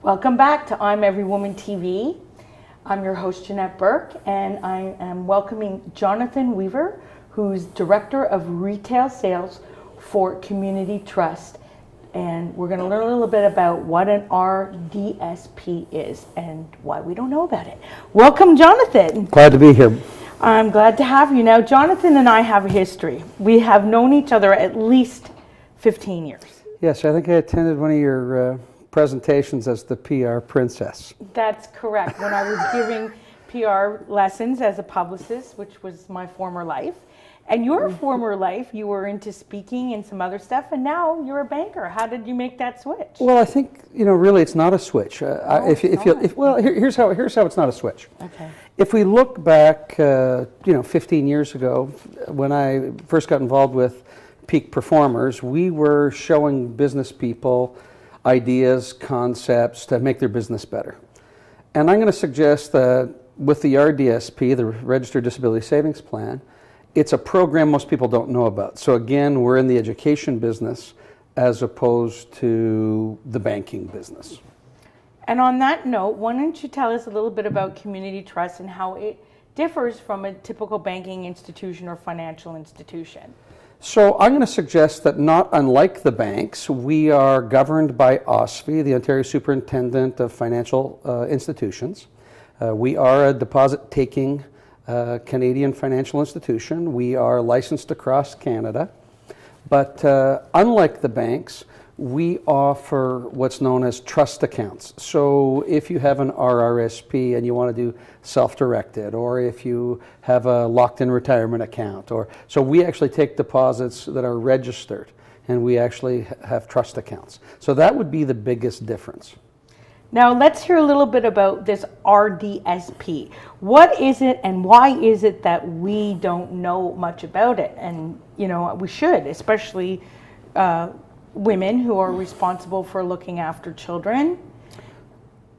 Welcome back to I'm Every Woman TV. I'm your host, Janette Burke, and I am welcoming Jonathan Weaver, who's Director of Retail Sales for Community Trust. And we're going to learn a little bit about what an RDSP is and why we don't know about it. Welcome, Jonathan. Glad to be here. I'm glad to have you. Now, Jonathan and I have a history. We have known each other at least 15 years. Yes, I think I attended one of your presentations as the PR princess. That's correct. When I was giving PR lessons as a publicist, which was my former life. And your former life, you were into speaking and some other stuff, and now you're a banker. How did you make that switch? Well, I think, really it's not a switch. Here's how it's not a switch. Okay. If we look back, 15 years ago, when I first got involved with Peak Performers, we were showing business people ideas, concepts to make their business better. And I'm going to suggest that with the RDSP, the Registered Disability Savings Plan, it's a program most people don't know about. So again, we're in the education business as opposed to the banking business. And on that note, why don't you tell us a little bit about community trust and how it differs from a typical banking institution or financial institution? So I'm going to suggest that not unlike the banks, we are governed by OSFI, the Ontario Superintendent of Financial Institutions. We are a deposit-taking Canadian financial institution. We are licensed across Canada. But unlike the banks, we offer what's known as trust accounts. So if you have an RRSP and you want to do self-directed, or if you have a locked-in retirement account, so we actually take deposits that are registered, and we actually have trust accounts. So that would be the biggest difference. Now let's hear a little bit about this RDSP. What is it and why is it that we don't know much about it? And we should, especially women who are responsible for looking after children.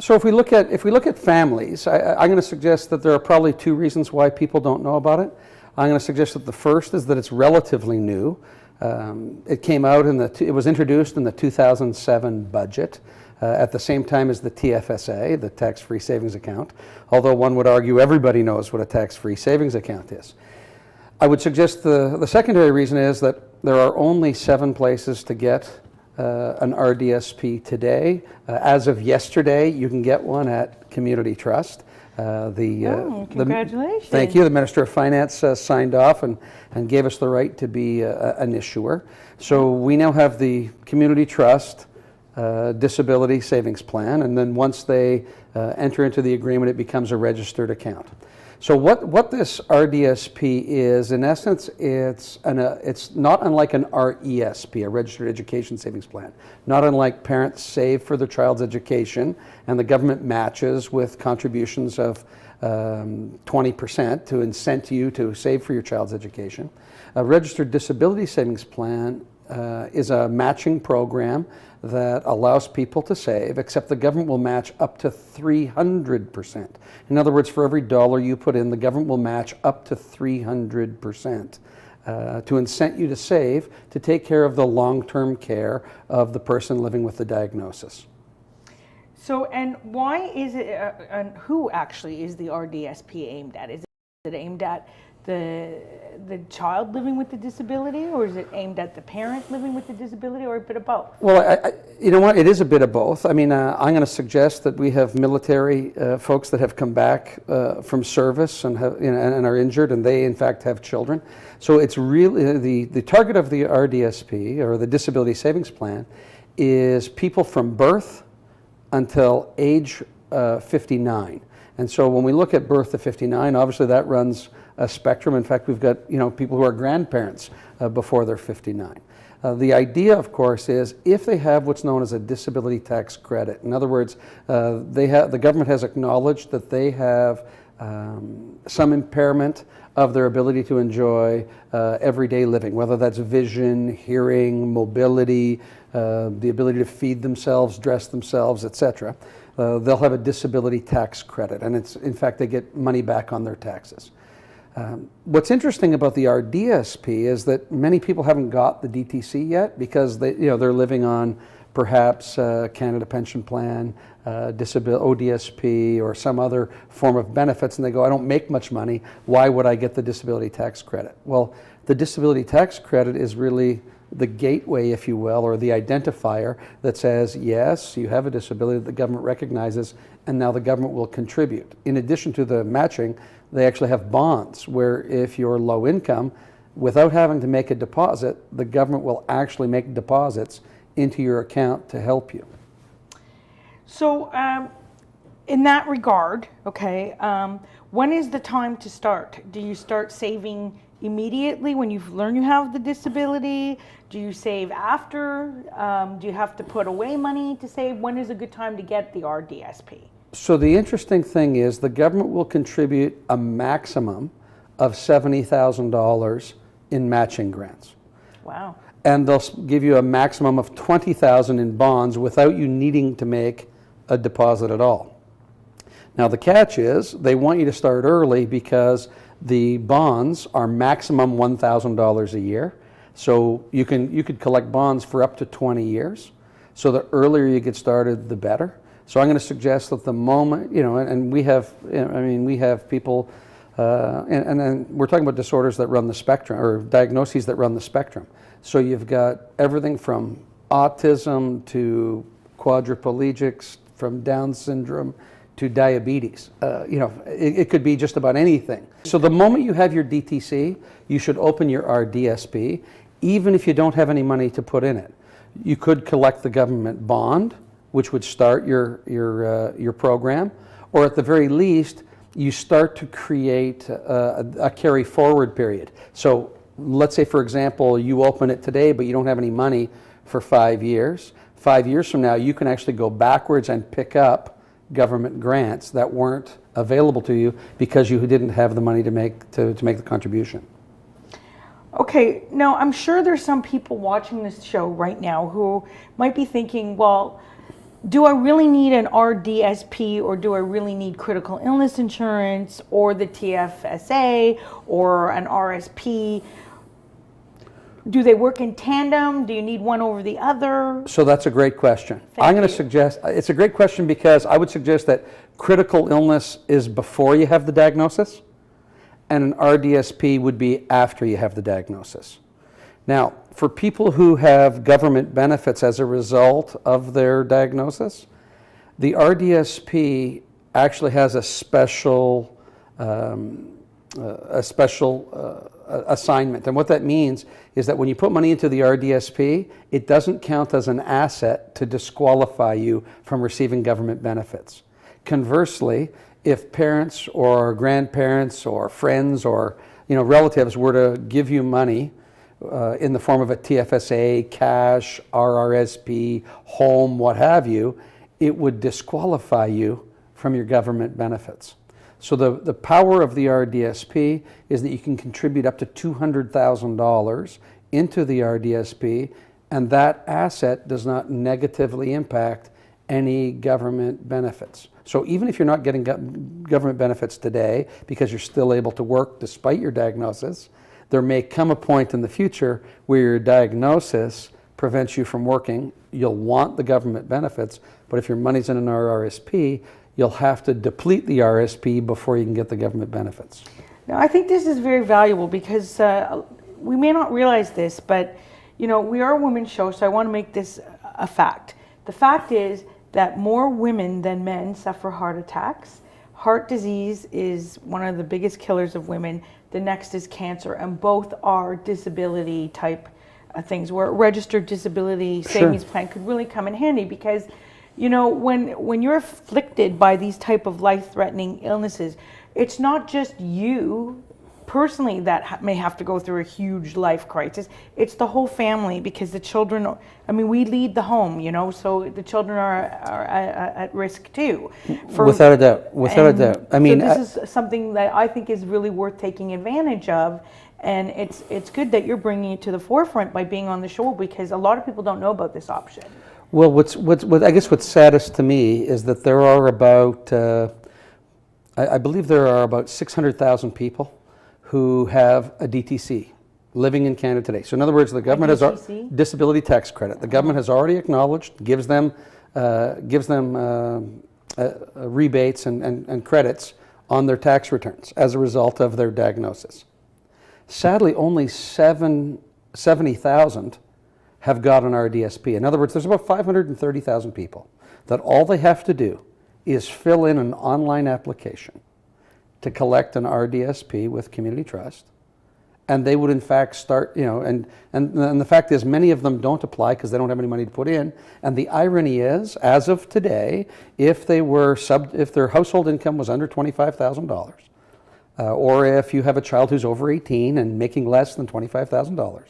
So if we look at families, I'm going to suggest that there are probably two reasons why people don't know about it. I'm going to suggest that the first is that it's relatively new. It came out it was introduced in the 2007 budget. At the same time as the TFSA, the tax-free savings account, although one would argue everybody knows what a tax-free savings account is. I would suggest the secondary reason is that there are only 7 places to get an RDSP today. As of yesterday, you can get one at Community Trust. Congratulations. Thank you. The Minister of Finance signed off and gave us the right to be an issuer. So we now have the Community Trust disability savings plan, and then once they enter into the agreement, it becomes a registered account. So what this RDSP is, in essence, it's not unlike an RESP, a registered education savings plan. Not unlike parents save for their child's education, and the government matches with contributions of 20% to incent you to save for your child's education. A registered disability savings plan is a matching program that allows people to save, except the government will match up to 300%. In other words, for every dollar you put in, the government will match up to 300% to incent you to save to take care of the long-term care of the person living with the diagnosis. So, and why is it, and who actually is the RDSP aimed at? Is it aimed at the child living with the disability, or is it aimed at the parent living with the disability, or a bit of both? Well, you know what? It is a bit of both. I mean, I'm going to suggest that we have military folks that have come back from service and have, and are injured, and they in fact have children. So it's really the target of the RDSP, or the Disability Savings Plan, is people from birth until age 59. And so when we look at birth to 59, obviously that runs a spectrum. In fact, we've got people who are grandparents before they're 59. The idea, of course, is if they have what's known as a disability tax credit. In other words, the government has acknowledged that they have some impairment of their ability to enjoy everyday living, whether that's vision, hearing, mobility, the ability to feed themselves, dress themselves, etc. They'll have a disability tax credit, and in fact, they get money back on their taxes. What's interesting about the RDSP is that many people haven't got the DTC yet because they're living on perhaps Canada Pension Plan, ODSP, or some other form of benefits, and they go, I don't make much money, why would I get the disability tax credit? Well, the disability tax credit is really the gateway, if you will, or the identifier that says, yes, you have a disability that the government recognizes, and now the government will contribute. In addition to the matching, they actually have bonds where if you're low income, without having to make a deposit, the government will actually make deposits into your account to help you. So in that regard, okay, when is the time to start? Do you start saving immediately when you've learned you have the disability? Do you save after? Do you have to put away money to save? When is a good time to get the RDSP? So the interesting thing is the government will contribute a maximum of $70,000 in matching grants. Wow. And they'll give you a maximum of $20,000 in bonds without you needing to make a deposit at all. Now the catch is they want you to start early because the bonds are maximum $1,000 a year. So you could collect bonds for up to 20 years. So the earlier you get started, the better. So I'm going to suggest that the moment, and we have, we have people, and then we're talking about disorders that run the spectrum, or diagnoses that run the spectrum. So you've got everything from autism to quadriplegics, from Down syndrome to diabetes. It could be just about anything. So the moment you have your DTC, you should open your RDSP, even if you don't have any money to put in it. You could collect the government bond, which would start your program, or at the very least, you start to create a carry forward period. So let's say, for example, you open it today, but you don't have any money for 5 years. 5 years from now, you can actually go backwards and pick up government grants that weren't available to you because you didn't have the money to make the contribution. Okay, now I'm sure there's some people watching this show right now who might be thinking, well, do I really need an RDSP, or do I really need critical illness insurance, or the TFSA, or an RSP? Do they work in tandem? Do you need one over the other? So that's a great question. I'm going to suggest, it's a great question because I would suggest that critical illness is before you have the diagnosis, and an RDSP would be after you have the diagnosis. Now, for people who have government benefits as a result of their diagnosis, the RDSP actually has a special assignment. And what that means is that when you put money into the RDSP, it doesn't count as an asset to disqualify you from receiving government benefits. Conversely, if parents or grandparents or friends or relatives were to give you money in the form of a TFSA, cash, RRSP, home, what have you, it would disqualify you from your government benefits. So the power of the RDSP is that you can contribute up to $200,000 into the RDSP, and that asset does not negatively impact any government benefits. So even if you're not getting government benefits today because you're still able to work despite your diagnosis, there may come a point in the future where your diagnosis prevents you from working. You'll want the government benefits, but if your money's in an RRSP, you'll have to deplete the RSP before you can get the government benefits. Now, I think this is very valuable because we may not realize this, but we are a women's show, so I want to make this a fact. The fact is that more women than men suffer heart attacks. Heart disease is one of the biggest killers of women. The next is cancer, and both are disability type things where a registered disability savings plan could really come in handy because when you're afflicted by these type of life-threatening illnesses, it's not just you personally that may have to go through a huge life crisis. It's the whole family because the children, we lead the home, so the children are at risk too. Without a doubt, without a doubt. So this is something that I think is really worth taking advantage of, and it's good that you're bringing it to the forefront by being on the show because a lot of people don't know about this option. Well, I guess what's saddest to me is that there are about, I believe there are about 600,000 people who have a DTC. living in Canada today. So in other words, the government has DTC? disability tax credit. The government has already acknowledged, gives them rebates and credits on their tax returns as a result of their diagnosis. Sadly, only 70,000 have got an RDSP. In other words, there's about 530,000 people that all they have to do is fill in an online application to collect an RDSP with Community Trust. And they would in fact start, and the fact is many of them don't apply because they don't have any money to put in. And the irony is, as of today, if their household income was under $25,000, or if you have a child who's over 18 and making less than $25,000,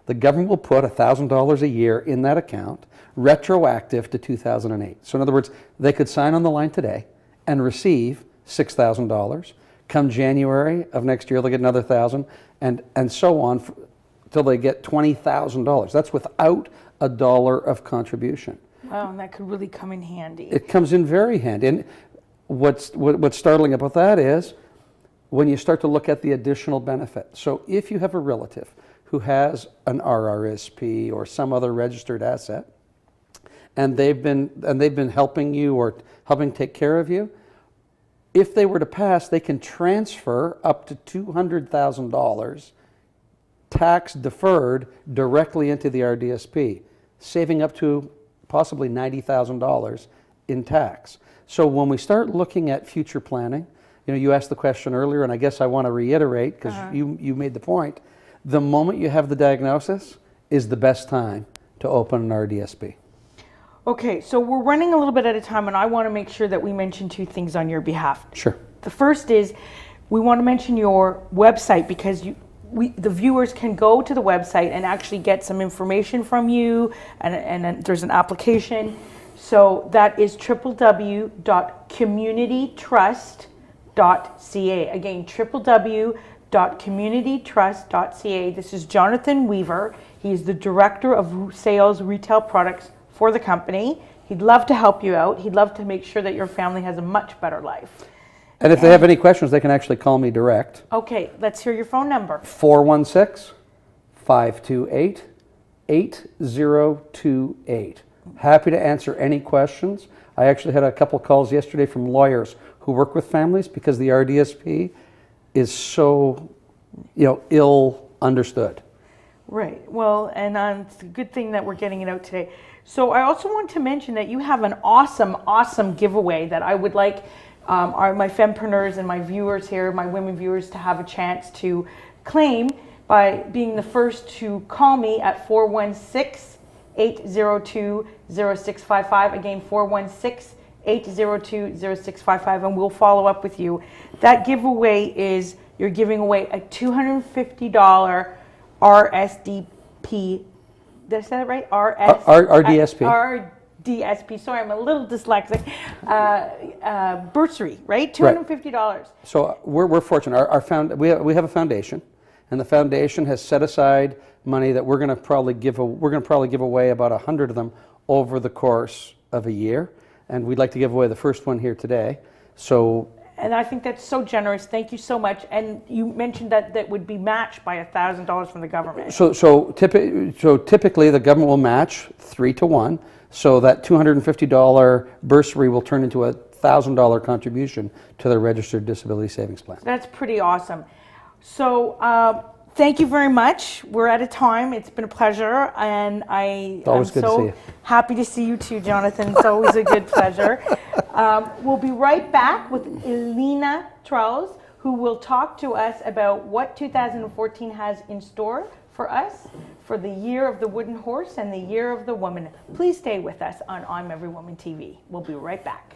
the government will put $1,000 a year in that account, retroactive to 2008. So in other words, they could sign on the line today and receive $6,000. Come January of next year, they'll get another $1,000, and so on till they get $20,000. That's without a dollar of contribution. Wow, and that could really come in handy. It comes in very handy. And what's startling about that is when you start to look at the additional benefit. So if you have a relative who has an RRSP or some other registered asset, and they've been helping you or helping take care of you, if they were to pass, they can transfer up to $200,000 tax deferred directly into the RDSP, saving up to possibly $90,000 in tax. So when we start looking at future planning, you asked the question earlier, and I guess I want to reiterate because you made the point. The moment you have the diagnosis is the best time to open an RDSP. Okay, so we're running a little bit at a time, and I want to make sure that we mention two things on your behalf. Sure. The first is we want to mention your website because the viewers can go to the website and actually get some information from you, and there's an application. So that is www.communitytrust.ca. Again, www.communitytrust.ca. This is Jonathan Weaver. He's the Director of Sales Retail Products for the company. He'd love to help you out. He'd love to make sure that your family has a much better life. And if they have any questions, they can actually call me direct. Okay, let's hear your phone number. 416-528-8028. Happy to answer any questions. I actually had a couple calls yesterday from lawyers who work with families because the RDSP is so, ill understood. Right. Well, and it's a good thing that we're getting it out today. So I also want to mention that you have an awesome giveaway that I would like my fempreneurs and my viewers here, my women viewers, to have a chance to claim by being the first to call me at 416-802-0655. Again, 416-802-0655, and we'll follow up with you. That giveaway is you're giving away a $250 RSDP. Did I say that right? RDSP. RDSP. Sorry, I'm a little dyslexic. Bursary, right? $250. Right. So we're fortunate. We have a foundation, and the foundation has set aside money that we're going to probably give away about 100 of them over the course of a year, and we'd like to give away the first one here today. And I think that's so generous. Thank you so much. And you mentioned that would be matched by $1,000 from the government. So typically the government will match 3-to-1. So that $250 bursary will turn into a $1,000 contribution to their registered disability savings plan. That's pretty awesome. So thank you very much. We're out of time. It's been a pleasure, and I am so happy to see you too, Jonathan. It's always a good pleasure. We'll be right back with Elena Charles, who will talk to us about what 2014 has in store for us for the Year of the Wooden Horse and the Year of the Woman. Please stay with us on I'm Every Woman TV. We'll be right back.